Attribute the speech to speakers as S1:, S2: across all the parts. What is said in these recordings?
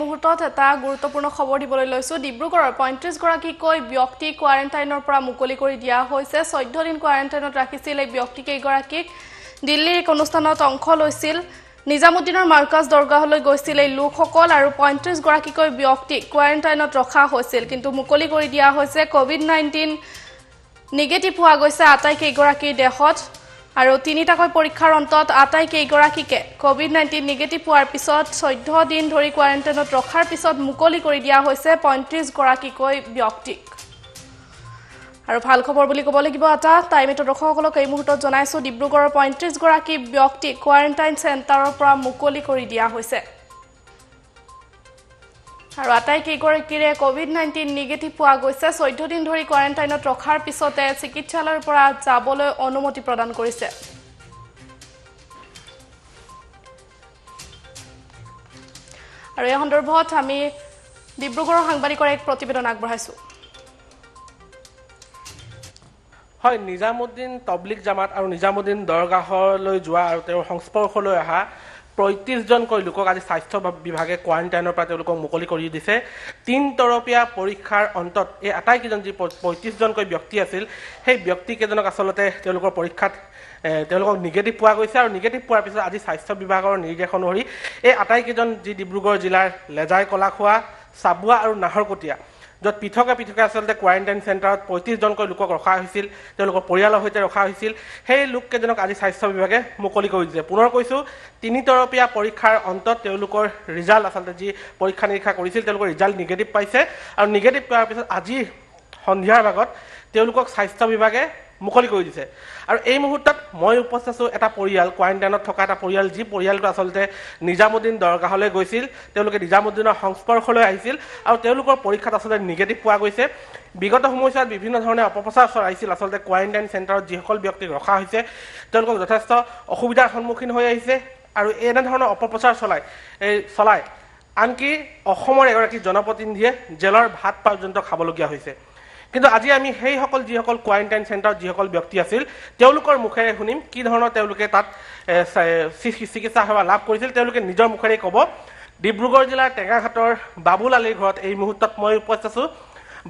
S1: মুহূৰ্তত এটা গুৰুত্বপূৰ্ণ খবৰ দিবলৈ লৈছো ডিব্ৰুগড়ৰ ৩৫ গৰাকীকৈ ব্যক্তি কোৱাৰেণ্টাইনৰ পৰা মুকলি কৰি দিয়া হৈছে ১৪ দিন কোৱাৰেণ্টাইনত ৰাখিছিল এই ব্যক্তি কেইগৰাকীক দিল্লীৰ এক অনুষ্ঠানত অংশ লৈছিল নিজামুদ্দিনৰ মাৰ্কাজ দৰগাহলৈ গৈছিল এই লোকসকল আৰু ৩৫ গৰাকীকৈ ব্যক্তি কোৱাৰেণ্টাইনত ৰখা হৈছিল কিন্তু মুকলি কৰি দিয়া হৈছে কোভিড-19 নিগেটিভ হোৱা গৈছে আটাইকেইগৰাকীৰ দেহত আৰু তিনিটাকৈ পৰীক্ষাৰ অন্তত আটাইকেইগৰাকীকে কোভিড-19 নিগেটিভ হোৱাৰ পিছত ১৪ দিন ধৰি কোৱাৰেণ্টাইনত ৰখাৰ পিছত মুকলি কৰি দিয়া হৈছে ৩৫ গৰাকীকৈ ব্যক্তিক আৰু ভাল খবৰ বুলি ক'ব লাগিব এটা টাইমেটৰ দৰ্শকসকলক এই মুহূৰ্তত জনাইছো ডিব্ৰুগড়ৰ ৩৫ গৰাকী ব্যক্তি কোৱাৰেণ্টাইন চেণ্টাৰৰ পৰা মুকলি কৰি দিয়া হৈছে আৰু আটাইকেইগৰাকীৰে কোভিড-19 নিগেটিভ পোৱা গৈছে ১৪ দিন ধৰি কোৱাৰেণ্টাইনত ৰখাৰ পিছতে চিকিৎসালয়ৰ পৰা যাবলৈ অনুমতি প্ৰদান কৰিছে আৰু এই সন্দৰ্ভত আমি ডিব্ৰুগড়ৰ সাংবাদিকৰ এক প্ৰতিবেদন আগবঢ়াইছো
S2: হয় নিজামুদ্দিন তবলিগ জামাত আৰু নিজামুদ্দিন দৰগাহলৈ যোৱা আৰু তেওঁৰ সংস্পৰ্শলৈ অহা ৩৫ জনকৈ লোকক আজি স্বাস্থ্য বিভাগে কোৱাৰেণ্টাইনৰ পৰা তেওঁলোকক মুকলি কৰি দিছে ৩ তৰপীয়া পৰীক্ষাৰ অন্তত এই আটাইকেইজন যি ৩৫ জনকৈ ব্যক্তি আছিল সেই ব্যক্তিকেইজনক আচলতে তেওঁলোকৰ পৰীক্ষাত তেওঁলোকক নিগেটিভ পোৱা গৈছে আৰু নিগেটিভ পোৱাৰ পিছত আজি স্বাস্থ্য বিভাগৰ নিৰ্দেশ অনুসৰি এই আটাইকেইজন যি ডিব্ৰুগড় জিলাৰ লেজাই কলাখোৱা চাবুৱা আৰু নাহৰকটীয়া য'ত পৃথকে পৃথকে আচলতে কোৱাৰেণ্টাইন চেণ্টাৰত ৩৫ জনকৈ লোকক ৰখা হৈছিল তেওঁলোকৰ পৰিয়ালৰ সৈতে ৰখা হৈছিল সেই লোককেইজনক আজি স্বাস্থ্য বিভাগে মুকলি কৰি দিছে পুনৰ কৈছোঁ ৩ তৰপীয়া পৰীক্ষাৰ অন্তত তেওঁলোকৰ ৰিজাল্ট আচলতে যি পৰীক্ষা নিৰীক্ষা কৰিছিল তেওঁলোকৰ ৰিজাল্ট নিগেটিভ পাইছে আৰু নিগেটিভ পোৱাৰ পিছত আজি সন্ধিয়াৰ ভাগত তেওঁলোকক স্বাস্থ্য বিভাগে মুকলি কৰি দিছে আৰু এই মুহূৰ্তত মই উপস্থিত আছোঁ এটা পৰিয়াল কোৱাৰেণ্টাইনত থকা এটা পৰিয়াল যি পৰিয়ালটো আচলতে নিজামুদ্দিন দৰগাহলৈ গৈছিল তেওঁলোকে নিজামুদ্দিনৰ সংস্পৰ্শলৈ আহিছিল আৰু তেওঁলোকৰ পৰীক্ষাত আচলতে নিগেটিভ পোৱা গৈছে বিগত সময়ছোৱাত বিভিন্ন ধৰণে অপপ্ৰচাৰ চলাইছিল আচলতে কোৱাৰেণ্টাইন চেণ্টাৰত যিসকল ব্যক্তিক ৰখা হৈছে তেওঁলোকক যথেষ্ট অসুবিধাৰ সন্মুখীন হৈ আহিছে আৰু এনেধৰণৰ অপপ্ৰচাৰ চলাই আনকি অসমৰ এগৰাকী জনপ্ৰতিনিধিয়ে জেলৰ ভাত পৰ্যন্ত খাবলগীয়া হৈছে কিন্তু আজি আমি সেইসকল যিসকল কোৱাৰেণ্টাইন চেণ্টাৰত যিসকল ব্যক্তি আছিল তেওঁলোকৰ মুখেৰে শুনিম কি ধৰণৰ তেওঁলোকে তাত চিকিৎসা সেৱা লাভ কৰিছিল তেওঁলোকে নিজৰ মুখেৰে ক'ব ডিব্ৰুগড় জিলাৰ টেঙাঘাটৰ বাবুল আলীৰ ঘৰত এই মুহূৰ্তত মই উপস্থিত আছোঁ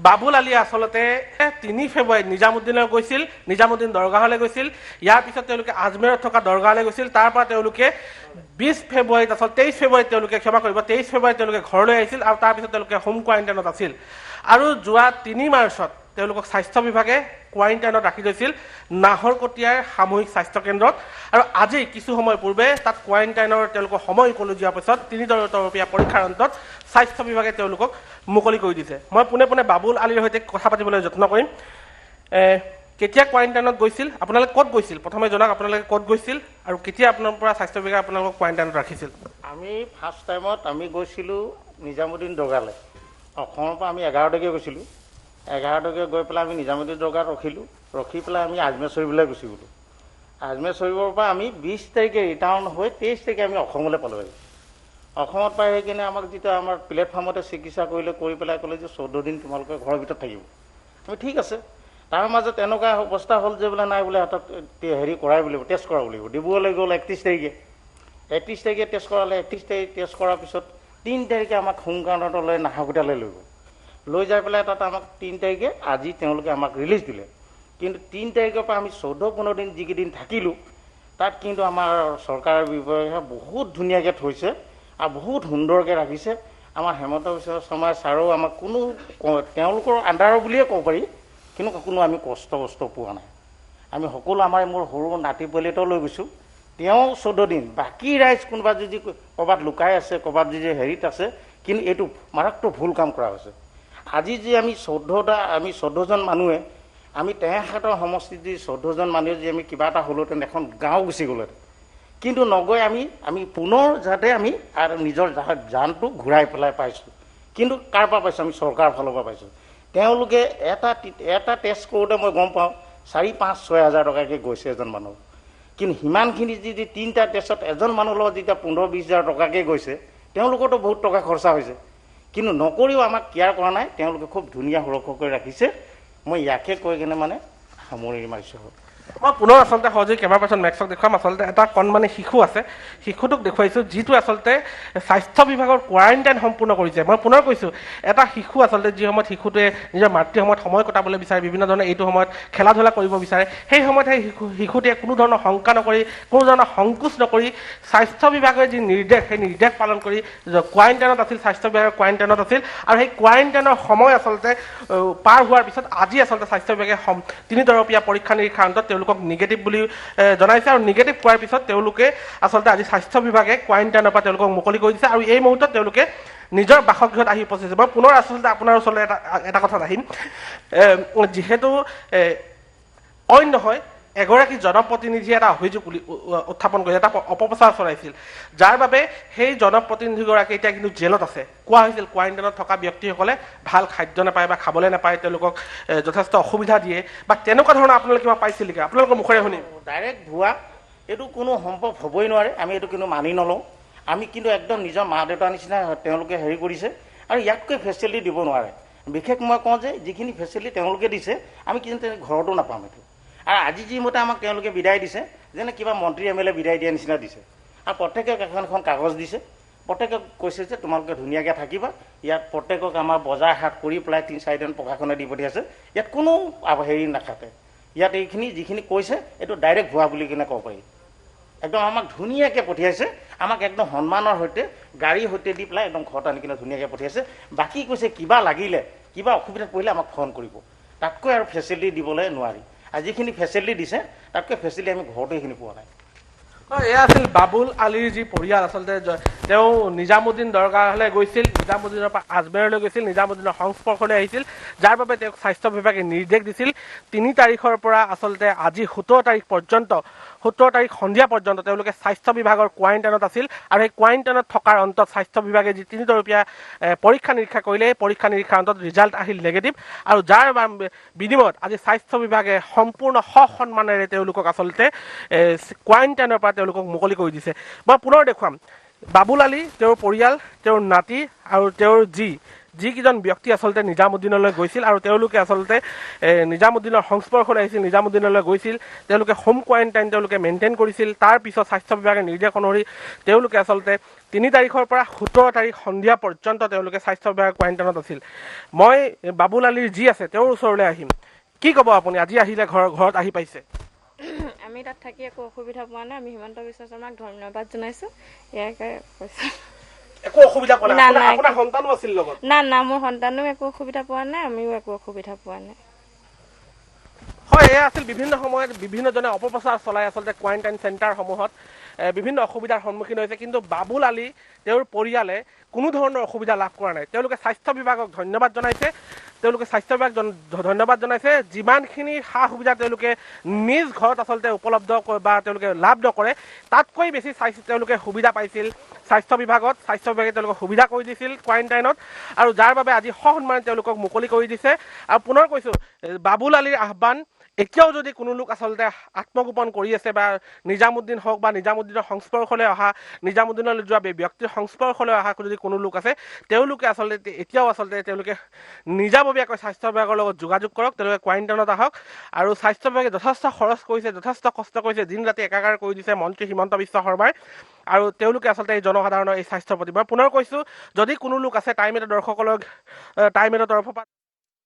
S2: বাবুল আলী আচলতে ৩ ফেব্ৰুৱাৰীত নিজামুদ্দিনলৈ গৈছিল নিজামুদ্দিন দৰগাহলৈ গৈছিল ইয়াৰ পিছত তেওঁলোকে আজমেৰত থকা দৰগাহলৈ গৈছিল তাৰ পৰা তেওঁলোকে ২০ ফেব্ৰুৱাৰীত আচলতে ২৩ ফেব্ৰুৱাৰীত তেওঁলোকে ক্ষমা কৰিব ২৩ ফেব্ৰুৱাৰীত তেওঁলোকে ঘৰলৈ আহিছিল আৰু তাৰপিছত তেওঁলোকে হোম কোৱাৰেণ্টাইনত আছিল আৰু যোৱা ৩ মাৰ্চত তেওঁলোকক স্বাস্থ্য বিভাগে কোৱাৰেণ্টাইনত ৰাখি থৈছিল নাহৰকটীয়াৰ সামূহিক স্বাস্থ্য কেন্দ্ৰত আৰু আজি কিছু সময় পূৰ্বে তাত কোৱাৰেণ্টাইনৰ তেওঁলোকৰ সময় উপলব্ধ দিয়াৰ পিছত ৩ তৰপীয়া পৰীক্ষাৰ অন্তত স্বাস্থ্য বিভাগে তেওঁলোকক মুকলি কৰি দিছে মই পোনে পোনে বাবুল আলীৰ সৈতে কথা পাতিবলৈ যত্ন কৰিম কেতিয়া কোৱাৰেণ্টাইনত গৈছিল আপোনালোকে ক'ত গৈছিল প্ৰথমে জনাওক আপোনালোকে ক'ত গৈছিল আৰু কেতিয়া আপোনাৰ পৰা স্বাস্থ্য বিভাগে আপোনালোকক কোৱাৰেণ্টাইনত ৰাখিছিল
S3: আমি ফাৰ্ষ্ট টাইমত আমি গৈছিলোঁ নিজামুদ্দিন দৰগালৈ অসমৰ পৰা আমি ১১ তাৰিখে গৈছিলোঁ ১১ তাৰিখে গৈ পেলাই আমি নিজামুদ্দিন দৰগাত ৰখি পেলাই আমি আজমেৰ শ্বৰীফলৈ গুচি গ'লোঁ আজমেৰ শ্বৰীফৰ পৰা আমি ২০ তাৰিখে ৰিটাৰ্ণ হৈ ২৩ তাৰিখে আমি অসমলৈ পালোঁহি অসমত পাই আহি কিনে আমাক যেতিয়া আমাৰ প্লেটফৰ্মতে চিকিৎসা কৰি পেলাই ক'লে যে ১৪ দিন তোমালোকে ঘৰৰ ভিতৰত থাকিব আমি ঠিক আছে তাৰ মাজত এনেকুৱা অৱস্থা হ'ল যে বোলে নাই বোলে সিহঁতক হেৰি কৰাই বুলিব টেষ্ট কৰাব লাগিব ডিব্ৰুগড়লৈ গ'ল ৩১ তাৰিখে ৩১ তাৰিখে টেষ্ট কৰালে ৩১ তাৰিখে টেষ্ট কৰাৰ পিছত ৩ তাৰিখে আমাক হোম কোৱাৰেণ্টাইনলৈ নাহৰকটীয়ালৈ লৈ গ'ল লৈ যাই পেলাই তাত আমাক ৩ তাৰিখে আজি তেওঁলোকে আমাক ৰিলিজ দিলে কিন্তু ৩ তাৰিখৰ পৰা আমি ১৪-১৫ দিন যিকেইদিন থাকিলোঁ তাত কিন্তু আমাৰ চৰকাৰৰ বিভাগে বহুত ধুনীয়াকৈ থৈছে আৰু বহুত সুন্দৰকৈ ৰাখিছে আমাৰ হেমন্ত বিশ্ব শৰ্মা ছাৰেও আমাক কোনো তেওঁলোকৰ আণ্ডাৰৰ বুলিয়ে ক'ব পাৰি কিন্তু কোনো আমি কষ্ট পোৱা নাই আমি সকলো আমাৰ মোৰ সৰু নাতি পোৱালিটো লৈ গৈছোঁ তেওঁ ১৪ দিন বাকী ৰাইজ কোনোবা যদি ক'ৰবাত লুকাই আছে ক'ৰবাত যদি হেৰিত আছে কিন্তু এইটো মাৰাত্মক ভুল কাম কৰা হৈছে আজি যে আমি ১৪জন মানুহে আমি টেঙাঘাটৰ সমষ্টিত যি ১৪জন মানুহে যে আমি কিবা এটা হ'লোহেঁতেন এখন গাঁও গুচি গ'লোহেঁতেন কিন্তু নগৈ আমি পুনৰ যাতে আমি আৰু নিজৰ জানটো ঘূৰাই পেলাই পাইছোঁ কিন্তু কাৰ পৰা পাইছোঁ আমি চৰকাৰৰ ফালৰ পৰা পাইছোঁ তেওঁলোকে এটা টেষ্ট কৰোঁতে মই গম পাওঁ ৪-৫-৬ হাজাৰ টকাকৈ গৈছে এজন মানুহ কিন্তু সিমানখিনি যদি ৩টা টেষ্টত এজন মানুহৰ লগত যেতিয়া ১৫-২০ হাজাৰ টকাকৈ গৈছে তেওঁলোকৰতো বহুত টকা খৰচা হৈছে কিন্তু নকৰিও আমাক কেয়াৰ কৰা নাই তেওঁলোকে খুব ধুনীয়া সুৰক্ষা কৰি ৰাখিছে মই ইয়াকে কৈ কিনে মানে সামৰি মাৰিছোঁ
S2: মই পুনৰ আচলতে সহযোগী কেমেৰা পাৰ্চন মেক্সক দেখুৱাম আচলতে এটা কণমানি শিশু আছে শিশুটোক দেখুৱাইছোঁ যিটো আচলতে স্বাস্থ্য বিভাগৰ কোৱাৰেণ্টাইন সম্পূৰ্ণ কৰিছে মই পুনৰ কৈছোঁ এটা শিশু আচলতে যি সময়ত শিশুটোৱে নিজৰ মাতৃ সময়ত সময় কটাবলৈ বিচাৰে বিভিন্ন ধৰণে এইটো সময়ত খেলা ধূলা কৰিব বিচাৰে সেই সময়ত সেই শিশুটিয়ে কোনো ধৰণৰ শংকা নকৰি কোনো ধৰণৰ সংকোচ নকৰি স্বাস্থ্য বিভাগৰ যি নিৰ্দেশ সেই নিৰ্দেশ পালন কৰি কোৱাৰেণ্টাইনত আছিল স্বাস্থ্য বিভাগৰ কোৱাৰেণ্টাইনত আছিল আৰু সেই কোৱাৰেণ্টাইনৰ সময় আচলতে পাৰ হোৱাৰ পিছত আজি আচলতে স্বাস্থ্য বিভাগে 3 তৰপীয়া পৰীক্ষা নিৰীক্ষাৰ অন্তত তেওঁলোকক নিগেটিভ বুলি জনাইছে আৰু নিগেটিভ পোৱাৰ পিছত তেওঁলোকে আচলতে আজি স্বাস্থ্য বিভাগে কোৱাৰেণ্টাইনৰ পৰা তেওঁলোকক মুকলি কৰি দিছে আৰু এই মুহূৰ্তত তেওঁলোকে নিজৰ বাসগৃহত আহি উপস্থিত মই পুনৰ আচলতে আপোনাৰ ওচৰলৈ এটা কথাত আহিম যিহেতু অইন নহয় এগৰাকী জনপ্ৰতিনিধিয়ে এটা অভিযোগ উত্থাপন কৰি এটা অপপ্ৰচাৰ চলাইছিল যাৰ বাবে সেই জনপ্ৰতিনিধিগৰাকী এতিয়া কিন্তু জেলত আছে কোৱা হৈছিল কোৱাৰেণ্টাইনত থকা ব্যক্তিসকলে ভাল খাদ্য নাপায় বা খাবলৈ নাপায় তেওঁলোকক যথেষ্ট অসুবিধা দিয়ে বা তেনেকুৱা ধৰণৰ আপোনালোকে কিবা পাইছিল নেকি আপোনালোকৰ মুখেৰে শুনিম
S3: ডাইৰেক্ট ভুৱা এইটো কোনো সম্ভৱ হ'বই নোৱাৰে আমি এইটো কিন্তু মানি নলওঁ আমি কিন্তু একদম নিজৰ মা দেউতাৰ নিচিনা তেওঁলোকে হেৰি কৰিছে আৰু ইয়াতকৈ ফেচিলিটি দিব নোৱাৰে বিশেষ মই কওঁ যে যিখিনি ফেচিলিটি তেওঁলোকে দিছে আমি কিন্তু ঘৰতো নাপাম এইটো আৰু আজি যিমতে আমাক তেওঁলোকে বিদায় দিছে যেনে কিবা মন্ত্ৰী MLA বিদায় দিয়া নিচিনা দিছে আৰু প্ৰত্যেকক এখন কাগজ দিছে প্ৰত্যেকক কৈছে যে তোমালোকে ধুনীয়াকৈ থাকিবা ইয়াত প্ৰত্যেকক আমাৰ বজাৰ হাট কৰি পেলাই 3-4 দিন প্ৰশাসনে দি পঠিয়াইছে ইয়াত কোনো হেৰি নাথাকে ইয়াত এইখিনি যিখিনি কৈছে এইটো ডাইৰেক্ট ভুৱা বুলি কিনে ক'ব পাৰি একদম আমাক ধুনীয়াকৈ পঠিয়াইছে আমাক একদম সন্মানৰ সৈতে গাড়ীৰ সৈতে দি পেলাই একদম ঘৰত আনি কিনে ধুনীয়াকৈ পঠিয়াইছে বাকী কৈছে কিবা লাগিলে কিবা অসুবিধাত পৰিলে আমাক ফোন কৰিব তাতকৈ আৰু ফেচিলিটি দিবলৈ নোৱাৰি আৰু যিখিনি ফেচিলিটি দিছে তাতকৈ ফেচিলিটি আমি ঘৰতো এইখিনি পোৱা নাই
S2: এয়া আছিল বাবুল আলীৰ যি পৰিয়াল আচলতে তেওঁ নিজামুদ্দিন দৰগাহলৈ গৈছিল নিজামুদ্দিনৰ পৰা আজমেৰলৈ গৈছিল নিজামুদ্দিনৰ সংস্পৰ্শলৈ আহিছিল যাৰ বাবে তেওঁক স্বাস্থ্য বিভাগে নিৰ্দেশ দিছিল 3 তাৰিখৰ পৰা আচলতে আজি 17 তাৰিখ পৰ্যন্ত 17 তাৰিখ সন্ধিয়া পৰ্যন্ত তেওঁলোকে স্বাস্থ্য বিভাগৰ কোৱাৰেণ্টাইনত আছিল আৰু সেই কোৱাৰেণ্টাইনত থকাৰ অন্তত স্বাস্থ্য বিভাগে যি 3 তৰপীয়া পৰীক্ষা নিৰীক্ষা কৰিলে এই পৰীক্ষা নিৰীক্ষাৰ অন্তত ৰিজাল্ট আহিল নিগেটিভ আৰু যাৰ বিনিময়ত আজি স্বাস্থ্য বিভাগে সম্পূৰ্ণ সন্মানেৰে তেওঁলোকক আচলতে কোৱাৰেণ্টাইনৰ পৰা তেওঁলোকক মুকলি কৰি দিছে মই পুনৰ দেখুৱাম বাবুল আলী তেওঁৰ পৰিয়াল তেওঁৰ নাতি আৰু তেওঁৰ যিকেইজন ব্যক্তি আচলতে নিজামুদ্দিনলৈ গৈছিল আৰু তেওঁলোকে আচলতে নিজামুদ্দিনৰ সংস্পৰ্শলৈ আহিছিল নিজামুদ্দিনলৈ গৈছিল তেওঁলোকে হোম কোৱাৰেণ্টাইন তেওঁলোকে মেইনটেইন কৰিছিল তাৰ পিছত স্বাস্থ্য বিভাগে নিৰ্দেশ অনুসৰি তেওঁলোকে আচলতে 3 তাৰিখৰ পৰা 17 তাৰিখ সন্ধিয়া পৰ্যন্ত তেওঁলোকে স্বাস্থ্য বিভাগৰ কোৱাৰেণ্টাইনত আছিল মই বাবুল আলীৰ আছে তেওঁৰ ওচৰলৈ আহিম কি ক'ব আপুনি আজি আহিলে ঘৰত আহি পাইছে
S4: আমি তাত থাকি একো অসুবিধা পোৱা নাই আমি হিমন্ত বিশ্ব শৰ্মাক ধন্যবাদ জনাইছো ইয়াকে কৈছো
S2: একো অসুবিধা পোৱা নাই আপোনাৰ সন্তানো আছিল লগত
S4: না মোৰ সন্তানো একো অসুবিধা পোৱা নাই আমিও একো অসুবিধা পোৱা নাই
S2: হয় এয়া আছিল বিভিন্ন সময়ত বিভিন্নজনে অপপ্ৰচাৰ চলাই আচলতে কোৱাৰেণ্টাইন চেণ্টাৰসমূহত বিভিন্ন অসুবিধাৰ সন্মুখীন হৈছে কিন্তু বাবুল আলী তেওঁৰ পৰিয়ালে কোনো ধৰণৰ অসুবিধা লাভ কৰা নাই তেওঁলোকে স্বাস্থ্য বিভাগক ধন্যবাদ জনাইছে তেওঁলোকে স্বাস্থ্য বিভাগ ধন্যবাদ জনাইছে যিমানখিনি সা সুবিধা তেওঁলোকে নিজ ঘৰত আচলতে উপলব্ধ বা তেওঁলোকে লাভ নকৰে তাতকৈ বেছি তেওঁলোকে সুবিধা পাইছিল স্বাস্থ্য বিভাগত স্বাস্থ্য বিভাগে তেওঁলোকক সুবিধা কৰি দিছিল কোৱাৰেণ্টাইনত আৰু যাৰ বাবে আজি সন্মানে তেওঁলোকক মুকলি কৰি দিছে আৰু পুনৰ কৈছোঁ বাবুল আলীৰ আহ্বান এতিয়াও যদি কোনো লোক আচলতে আত্মগোপন কৰি আছে বা নিজামুদ্দিন হওক বা নিজামুদ্দিনৰ সংস্পৰ্শলৈ অহা নিজামুদ্দিনলৈ যোৱা ব্যক্তিৰ সংস্পৰ্শলৈ অহা যদি কোনো লোক আছে তেওঁলোকে আচলতে এতিয়াও আচলতে তেওঁলোকে নিজাববীয়াকৈ স্বাস্থ্য বিভাগৰ লগত যোগাযোগ কৰক তেওঁলোকে কোৱাৰেণ্টাইনত আহক আৰু স্বাস্থ্য বিভাগে যথেষ্ট খৰচ কৰিছে যথেষ্ট কষ্ট কৰিছে দিন ৰাতি একাকাৰ কৰি দিছে মন্ত্ৰী হিমন্ত বিশ্ব শৰ্মাই আৰু তেওঁলোকে আচলতে এই জনসাধাৰণৰ এই স্বাস্থ্যৰ প্ৰতি মই পুনৰ কৈছোঁ যদি কোনো লোক আছে টাইম এটা দৰ্শকৰ তৰফৰ পৰা